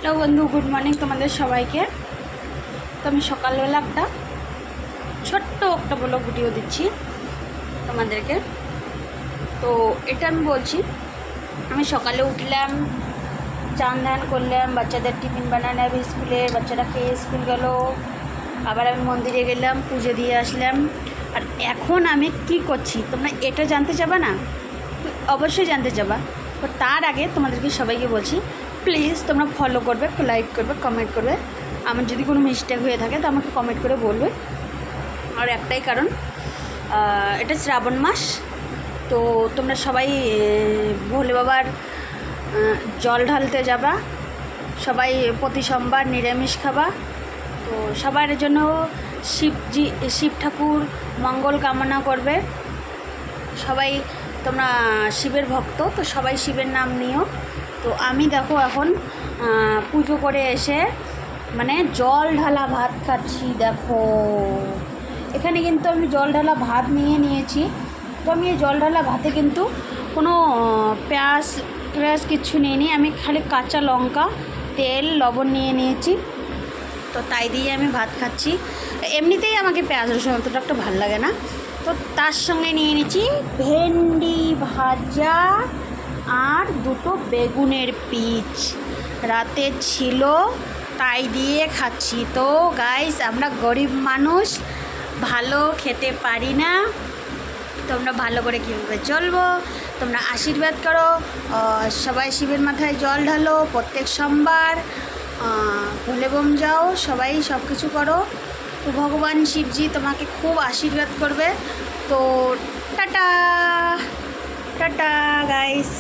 Hello বন্ধু, good morning তোমাদের সবাইকে। তো আমি সকালবেলা ছোট্ট একটা ব্লগ ভিডিও দিচ্ছি তোমাদেরকে। তো এটা আমি বলছি, আমি সকালে উঠলাম, চান ধান করলাম, বাচ্চাদের টিফিন বানালাম, স্কুলে বাচ্চারা খেয়ে স্কুল গেল, আবার আমি মন্দিরে গেলাম, পুজো দিয়ে আসলাম। আর এখন আমি কি করছি তোমরা এটা জানতে চাবা না? অবশ্যই জানতে চাবা। তো তার আগে তোমাদেরকে সবাইকে বলছি, প্লিজ তোমরা ফলো করবে, লাইক করবে, কমেন্ট করবে। আমার যদি কোনো মিস্টেক হয়ে থাকে তো আমাকে কমেন্ট করে বলবে। আর একটাই কারণ, এটা শ্রাবণ মাস, তো তোমরা সবাই ভোলে বাবার জল ঢালতে যাবা, সবাই প্রতি সোমবার নিরামিষ খাবা। তো সবার জন্য শিব ঠাকুর মঙ্গল কামনা করবে। সবাই তোমরা শিবের ভক্ত, তো সবাই শিবের নাম নিও। তো আমি দেখো এখন পুজো করে এসে মানে জল ঢালা ভাত খাচ্ছি। দেখো এখানে কিন্তু আমি জল ঢালা ভাত নিয়েছি। তো আমি এই জল ঢালা ভাতে কিন্তু কোনো পেঁয়াজ কিচ্ছু নিইনি, আমি খালি কাঁচা লঙ্কা, তেল, লবণ নিয়েছি। তো তাই দিয়ে আমি ভাত খাচ্ছি। এমনিতেই আমাকে পেঁয়াজ রসুন অতটা একটা ভালো লাগে না। তো তার সঙ্গে নিয়ে নিচ্ছি ভেন্ডি ভাজা আর দুটো বেগুনের পিচ, রাতে ছিল তাই দিয়ে খাচ্ছি। তো গাইস, আমরা গরিব মানুষ, ভালো খেতে পারি না। তোমরা ভালো করে কীভাবে চলবো তোমরা আশীর্বাদ করো। সবাই শিবের মাথায় জল ঢালো প্রত্যেক সোমবার, ভোলে বম যাও, সবাই সব কিছু করো। তো ভগবান শিবজি তোমাকে খুব আশীর্বাদ করবে। তো টাটা টাটা গাইস।